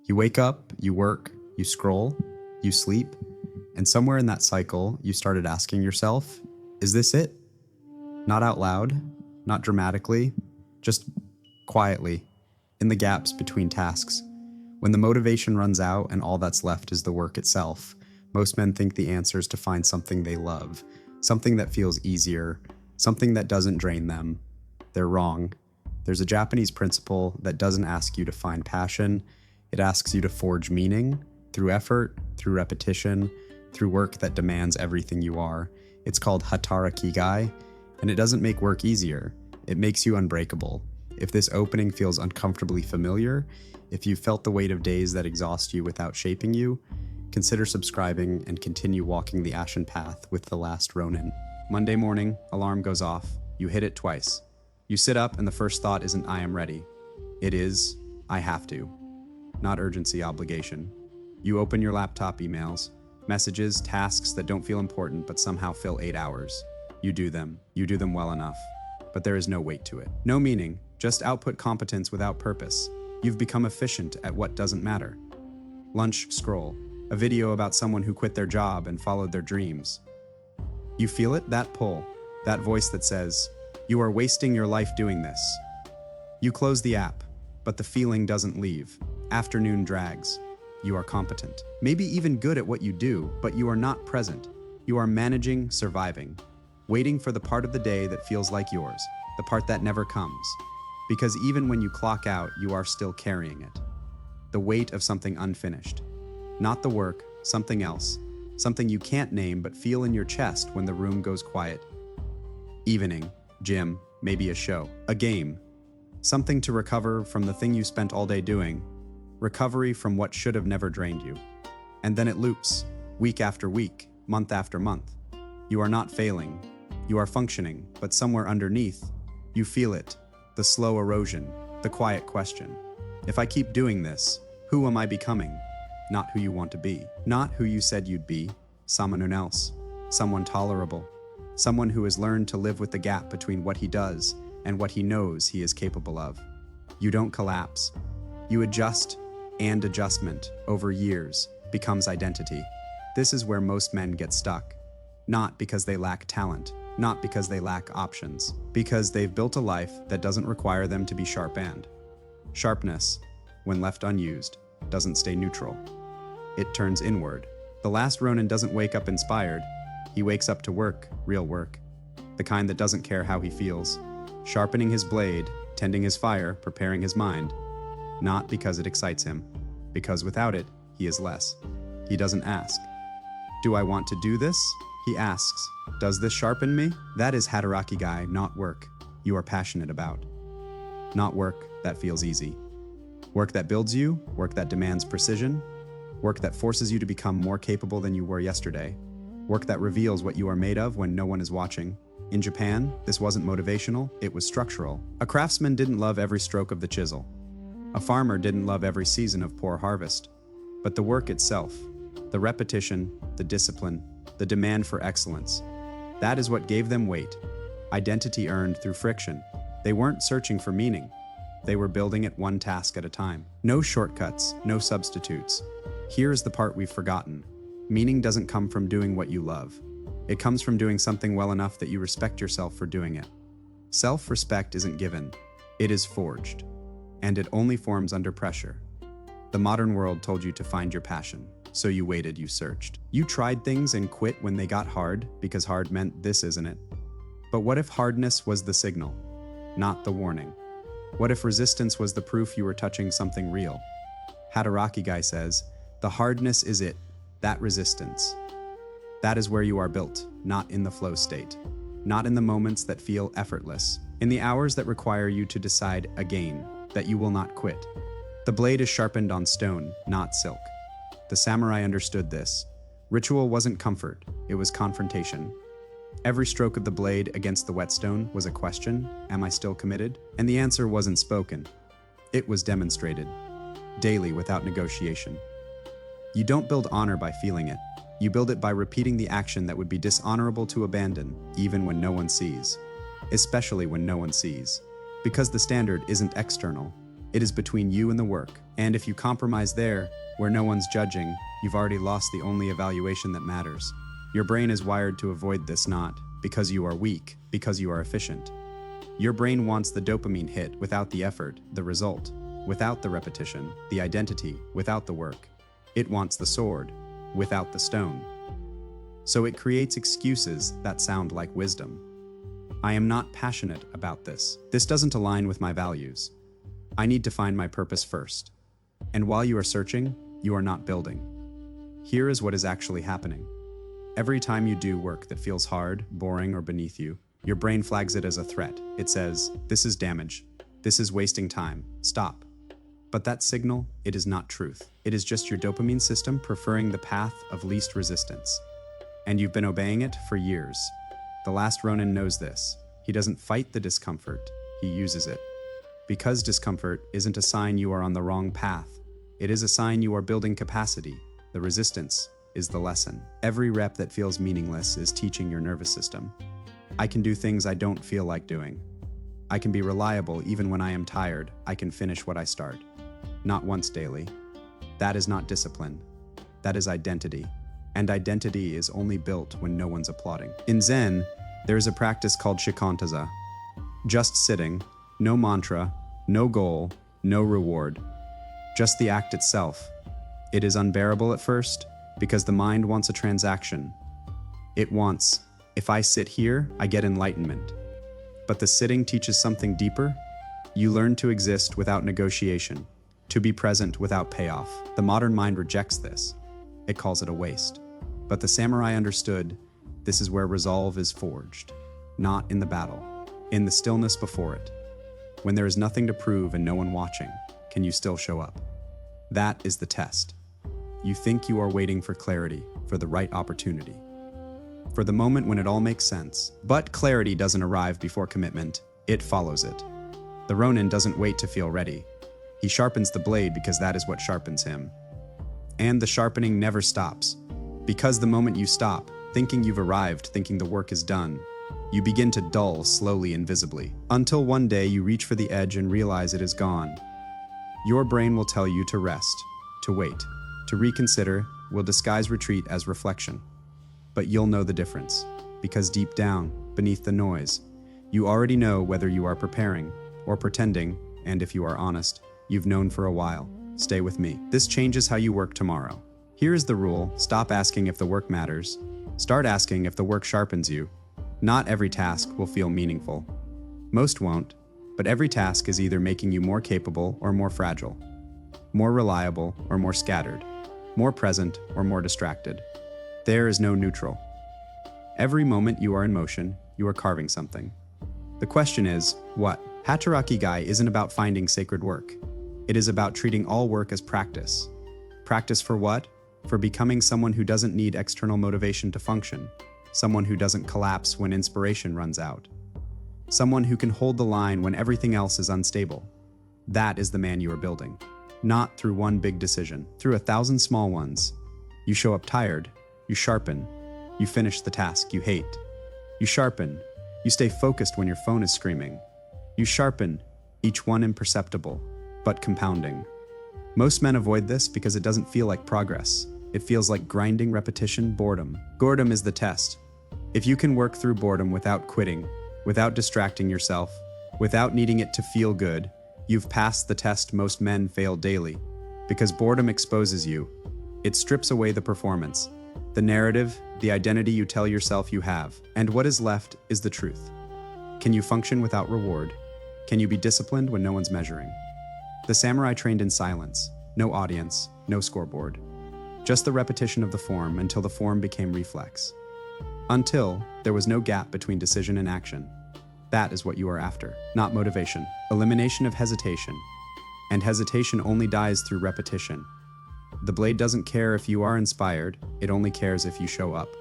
You wake up, you work, you scroll, you sleep, and somewhere in that cycle, you started asking yourself, is this it? Not out loud, not dramatically, just quietly, in the gaps between tasks. When the motivation runs out and all that's left is the work itself, most men think the answer is to find something they love, something that feels easier, something that doesn't drain them. They're wrong. There's a Japanese principle that doesn't ask you to find passion. It asks you to forge meaning through effort, through repetition, through work that demands everything you are. It's called Hatarakigai, and it doesn't make work easier. It makes you unbreakable. If this opening feels uncomfortably familiar, if you felt the weight of days that exhaust you without shaping you, consider subscribing and continue walking the Ashen Path with the Last Ronin. Monday morning, alarm goes off. You hit it twice. You sit up and the first thought isn't I am ready. It is, I have to. Not urgency, obligation. You open your laptop emails, messages, tasks that don't feel important but somehow fill 8 hours. You do them well enough. But there is no weight to it. No meaning, just output competence without purpose. You've become efficient at what doesn't matter. Lunch scroll, a video about someone who quit their job and followed their dreams. You feel it, that pull, that voice that says, you are wasting your life doing this. You close the app, but the feeling doesn't leave. Afternoon drags. You are competent. Maybe even good at what you do, but you are not present. You are managing, surviving. Waiting for the part of the day that feels like yours, the part that never comes. Because even when you clock out, you are still carrying it. The weight of something unfinished. Not the work, something else. Something you can't name but feel in your chest when the room goes quiet. Evening, gym, maybe a show, a game. Something to recover from the thing you spent all day doing. Recovery from what should have never drained you. And then it loops, week after week, month after month. You are not failing. You are functioning, but somewhere underneath, you feel it, the slow erosion, the quiet question. If I keep doing this, who am I becoming? Not who you want to be, not who you said you'd be, someone else, someone tolerable, someone who has learned to live with the gap between what he does and what he knows he is capable of. You don't collapse. You adjust, and adjustment, over years, becomes identity. This is where most men get stuck. Not because they lack talent, not because they lack options, because they've built a life that doesn't require them to be sharp and. Sharpness, when left unused, doesn't stay neutral. It turns inward. The Last Ronin doesn't wake up inspired. He wakes up to work, real work. The kind that doesn't care how he feels. Sharpening his blade, tending his fire, preparing his mind. Not because it excites him, because without it, he is less. He doesn't ask, do I want to do this? He asks, does this sharpen me? That is Hatarakigai, not work you are passionate about. Not work that feels easy. Work that builds you, work that demands precision, work that forces you to become more capable than you were yesterday, work that reveals what you are made of when no one is watching. In Japan, this wasn't motivational, it was structural. A craftsman didn't love every stroke of the chisel. A farmer didn't love every season of poor harvest. But the work itself, the repetition, the discipline, the demand for excellence, that is what gave them weight. Identity earned through friction. They weren't searching for meaning. They were building it one task at a time. No shortcuts, no substitutes. Here's the part we've forgotten. Meaning doesn't come from doing what you love. It comes from doing something well enough that you respect yourself for doing it. Self-respect isn't given. It is forged. And it only forms under pressure. The modern world told you to find your passion. So you waited, you searched. You tried things and quit when they got hard because hard meant this isn't it. But what if hardness was the signal, not the warning? What if resistance was the proof you were touching something real? Hatarakigai says, the hardness is it, that resistance. That is where you are built, not in the flow state, not in the moments that feel effortless, in the hours that require you to decide again that you will not quit. The blade is sharpened on stone, not silk. The samurai understood this. Ritual wasn't comfort, it was confrontation. Every stroke of the blade against the whetstone was a question, am I still committed? And the answer wasn't spoken. It was demonstrated, daily without negotiation. You don't build honor by feeling it. You build it by repeating the action that would be dishonorable to abandon, even when no one sees. Especially when no one sees. Because the standard isn't external, It is between you and the work. And if you compromise there, where no one's judging, you've already lost the only evaluation that matters. Your brain is wired to avoid this, not because you are weak, because you are efficient. Your brain wants the dopamine hit without the effort, the result, without the repetition, the identity, without the work. It wants the sword, without the stone. So it creates excuses that sound like wisdom. I am not passionate about this. This doesn't align with my values. I need to find my purpose first. And while you are searching, you are not building. Here is what is actually happening. Every time you do work that feels hard, boring, or beneath you, your brain flags it as a threat. It says, this is damage. This is wasting time. Stop. But that signal, it is not truth. It is just your dopamine system preferring the path of least resistance. And you've been obeying it for years. The Last Ronin knows this. He doesn't fight the discomfort, he uses it. Because discomfort isn't a sign you are on the wrong path. It is a sign you are building capacity. The resistance is the lesson. Every rep that feels meaningless is teaching your nervous system. I can do things I don't feel like doing. I can be reliable even when I am tired. I can finish what I start. Not once daily. That is not discipline. That is identity. And identity is only built when no one's applauding. In Zen, there is a practice called shikantaza. Just sitting, no mantra, no goal, no reward. Just the act itself. It is unbearable at first because the mind wants a transaction. It wants, if I sit here, I get enlightenment. But the sitting teaches something deeper. You learn to exist without negotiation, to be present without payoff. The modern mind rejects this. It calls it a waste. But the samurai understood this is where resolve is forged, not in the battle, in the stillness before it. When there is nothing to prove and no one watching, can you still show up? That is the test. You think you are waiting for clarity, for the right opportunity, for the moment when it all makes sense. But clarity doesn't arrive before commitment, it follows it. The Ronin doesn't wait to feel ready. He sharpens the blade because that is what sharpens him. And the sharpening never stops. Because the moment you stop, thinking you've arrived, thinking the work is done, you begin to dull slowly and visibly, until one day you reach for the edge and realize it is gone. Your brain will tell you to rest, to wait, to reconsider, will disguise retreat as reflection. But you'll know the difference, because deep down, beneath the noise, you already know whether you are preparing or pretending, and if you are honest, you've known for a while. Stay with me. This changes how you work tomorrow. Here is the rule: stop asking if the work matters. Start asking if the work sharpens you. Not every task will feel meaningful. Most won't, but every task is either making you more capable or more fragile, more reliable or more scattered, more present or more distracted. There is no neutral. Every moment you are in motion, you are carving something. The question is, what? Hatarakigai isn't about finding sacred work. It is about treating all work as practice. Practice for what? For becoming someone who doesn't need external motivation to function, someone who doesn't collapse when inspiration runs out, someone who can hold the line when everything else is unstable. That is the man you are building. Not through one big decision, through 1,000 small ones. You show up tired, you sharpen, you finish the task you hate. You sharpen, you stay focused when your phone is screaming. You sharpen, each one imperceptible, but compounding. Most men avoid this because it doesn't feel like progress. It feels like grinding repetition, boredom. Boredom is the test. If you can work through boredom without quitting, without distracting yourself, without needing it to feel good, you've passed the test. Most men fail daily because boredom exposes you. It strips away the performance, the narrative, the identity you tell yourself you have, and what is left is the truth. Can you function without reward? Can you be disciplined when no one's measuring? The samurai trained in silence, no audience, no scoreboard. Just the repetition of the form until the form became reflex. Until there was no gap between decision and action. That is what you are after, not motivation. Elimination of hesitation. And hesitation only dies through repetition. The blade doesn't care if you are inspired, it only cares if you show up.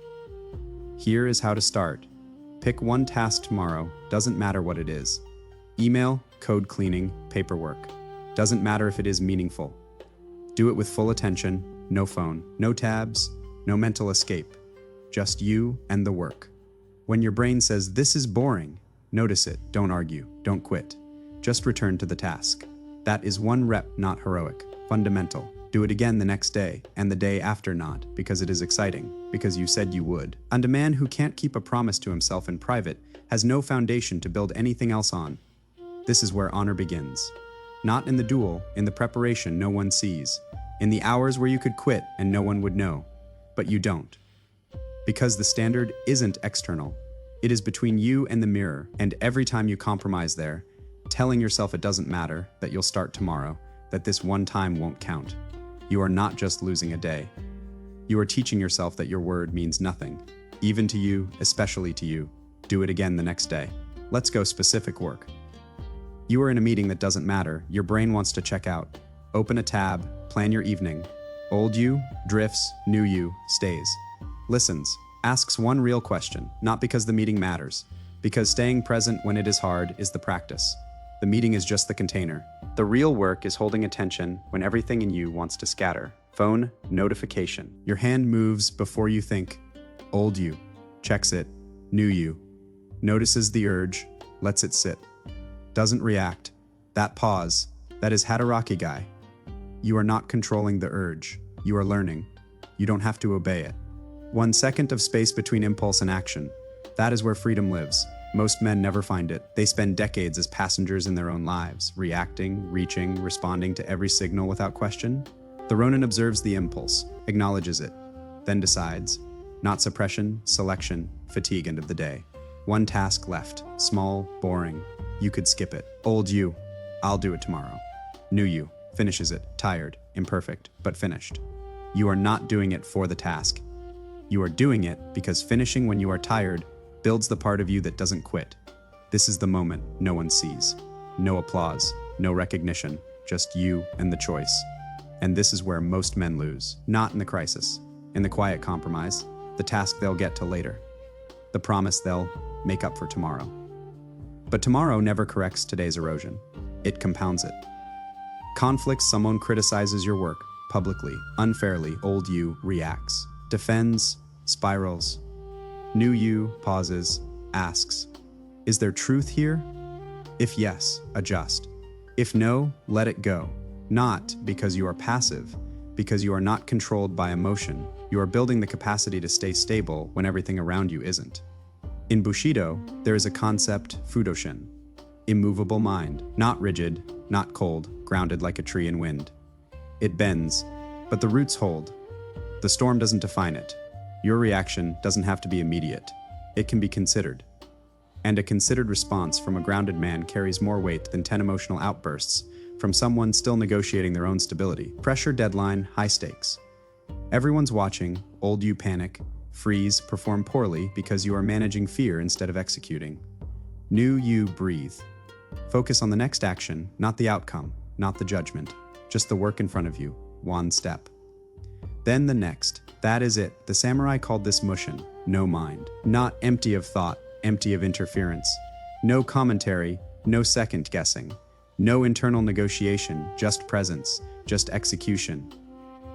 Here is how to start. Pick one task tomorrow, doesn't matter what it is. Email, code cleaning, paperwork. Doesn't matter if it is meaningful. Do it with full attention, no phone, no tabs, no mental escape. Just you and the work. When your brain says, this is boring, notice it, don't argue, don't quit. Just return to the task. That is one rep, not heroic. Fundamental. Do it again the next day, and the day after not, because it is exciting, because you said you would. And a man who can't keep a promise to himself in private has no foundation to build anything else on. This is where honor begins. Not in the duel, in the preparation no one sees, in the hours where you could quit and no one would know. But you don't. Because the standard isn't external. It is between you and the mirror, and every time you compromise there, telling yourself it doesn't matter, that you'll start tomorrow, that this one time won't count. You are not just losing a day. You are teaching yourself that your word means nothing. Even to you, especially to you. Do it again the next day. Let's go specific work. You are in a meeting that doesn't matter. Your brain wants to check out. Open a tab, plan your evening. Old you drifts, new you stays. Listens, asks one real question, not because the meeting matters, because staying present when it is hard is the practice. The meeting is just the container. The real work is holding attention when everything in you wants to scatter. Phone, notification. Your hand moves before you think. Old you, checks it. New you, notices the urge, lets it sit. Doesn't react. That pause, that is Hatarakigai. You are not controlling the urge. You are learning. You don't have to obey it. 1 second of space between impulse and action. That is where freedom lives. Most men never find it. They spend decades as passengers in their own lives, reacting, reaching, responding to every signal without question. The Ronin observes the impulse, acknowledges it, then decides. Not suppression, selection, fatigue end of the day. One task left, small, boring. You could skip it. Old you, I'll do it tomorrow. New you, finishes it, tired, imperfect, but finished. You are not doing it for the task. You are doing it because finishing when you are tired builds the part of you that doesn't quit. This is the moment no one sees. No applause, no recognition, just you and the choice. And this is where most men lose. Not in the crisis, in the quiet compromise, the task they'll get to later, the promise they'll make up for tomorrow. But tomorrow never corrects today's erosion. It compounds it. Conflicts, someone criticizes your work, publicly, unfairly, old you reacts, defends, spirals. New you pauses, asks, is there truth here? If yes, adjust. If no, let it go. Not because you are passive, because you are not controlled by emotion. You are building the capacity to stay stable when everything around you isn't. In Bushido, there is a concept, fudoshin, immovable mind, not rigid, not cold, grounded like a tree in wind. It bends, but the roots hold. The storm doesn't define it. Your reaction doesn't have to be immediate. It can be considered. And a considered response from a grounded man carries more weight than 10 emotional outbursts from someone still negotiating their own stability. Pressure, deadline, high stakes. Everyone's watching, old you panic, freeze, perform poorly because you are managing fear instead of executing. New you breathe. Focus on the next action, not the outcome, not the judgment, just the work in front of you, one step. Then the next. That is it. The samurai called this mushin, no mind. Not empty of thought, empty of interference. No commentary, no second guessing. No internal negotiation, just presence, just execution.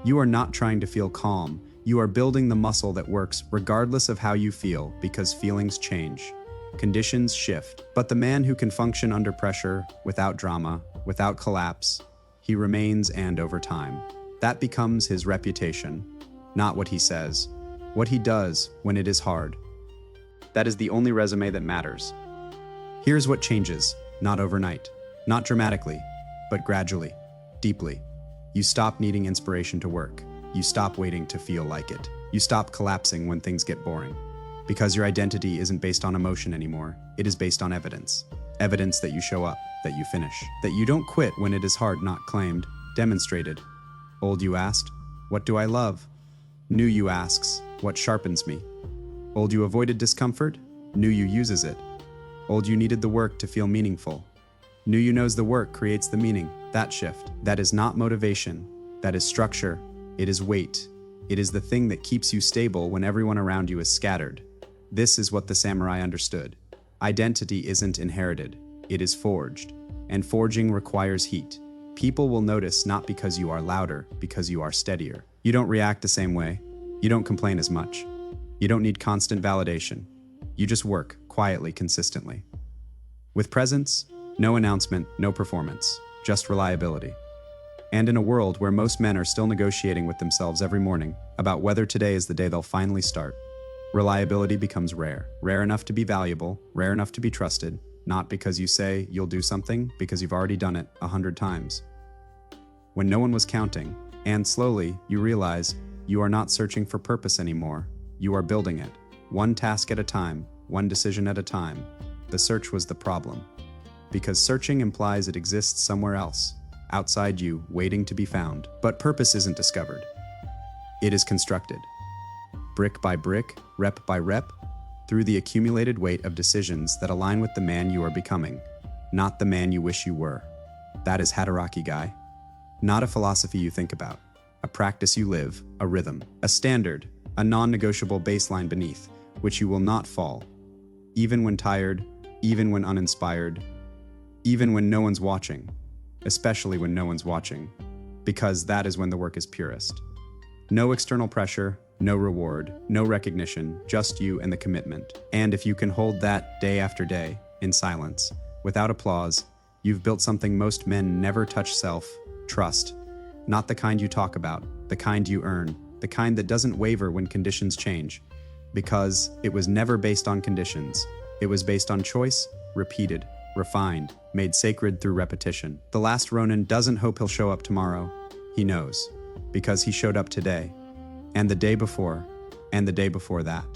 You are not trying to feel calm. You are building the muscle that works regardless of how you feel, because feelings change. Conditions shift. But the man who can function under pressure, without drama, without collapse, he remains, and over time. That becomes his reputation. Not what he says, what he does when it is hard. That is the only resume that matters. Here's what changes, not overnight, not dramatically, but gradually, deeply. You stop needing inspiration to work. You stop waiting to feel like it. You stop collapsing when things get boring. Because your identity isn't based on emotion anymore. It is based on evidence. Evidence that you show up, that you finish, that you don't quit when it is hard, not claimed, demonstrated. Old you asked, what do I love? New you asks, what sharpens me? Old you avoided discomfort? New you uses it. Old you needed the work to feel meaningful. New you knows the work creates the meaning. That shift. That is not motivation. That is structure. It is weight. It is the thing that keeps you stable when everyone around you is scattered. This is what the samurai understood. Identity isn't inherited. It is forged. And forging requires heat. People will notice not because you are louder, because you are steadier. You don't react the same way. You don't complain as much. You don't need constant validation. You just work quietly, consistently. With presence, no announcement, no performance. just reliability. And in a world where most men are still negotiating with themselves every morning about whether today is the day they'll finally start, reliability becomes rare. Rare enough to be valuable, rare enough to be trusted, not because you say you'll do something, because you've already done it 100 times. When no one was counting, and slowly you realize you are not searching for purpose anymore, you are building it, one task at a time, one decision at a time. The search was the problem. Because searching implies it exists somewhere else, outside you, waiting to be found. But purpose isn't discovered. It is constructed. Brick by brick, rep by rep, through the accumulated weight of decisions that align with the man you are becoming, not the man you wish you were. That is Hatarakigai. Not a philosophy you think about, a practice you live, a rhythm, a standard, a non-negotiable baseline beneath which you will not fall, even when tired, even when uninspired, even when no one's watching, especially when no one's watching, because that is when the work is purest. No external pressure, no reward, no recognition, just you and the commitment. And if you can hold that day after day, in silence, without applause, you've built something most men never touch: self-trust. Not the kind you talk about, the kind you earn, the kind that doesn't waver when conditions change. Because it was never based on conditions. It was based on choice, repeated, refined, made sacred through repetition. The Last Ronin doesn't hope he'll show up tomorrow. He knows, because he showed up today, and the day before, and the day before that.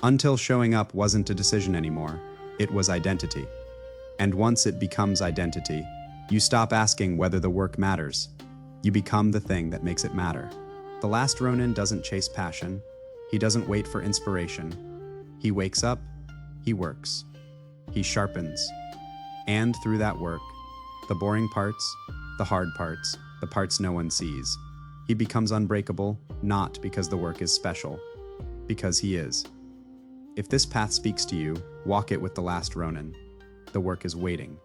Until showing up wasn't a decision anymore, it was identity. And once it becomes identity, you stop asking whether the work matters. You become the thing that makes it matter. The Last Ronin doesn't chase passion. He doesn't wait for inspiration. He wakes up, he works, he sharpens. And through that work, the boring parts, the hard parts, the parts no one sees, he becomes unbreakable, not because the work is special, because he is. If this path speaks to you, walk it with the Last Ronin. The work is waiting.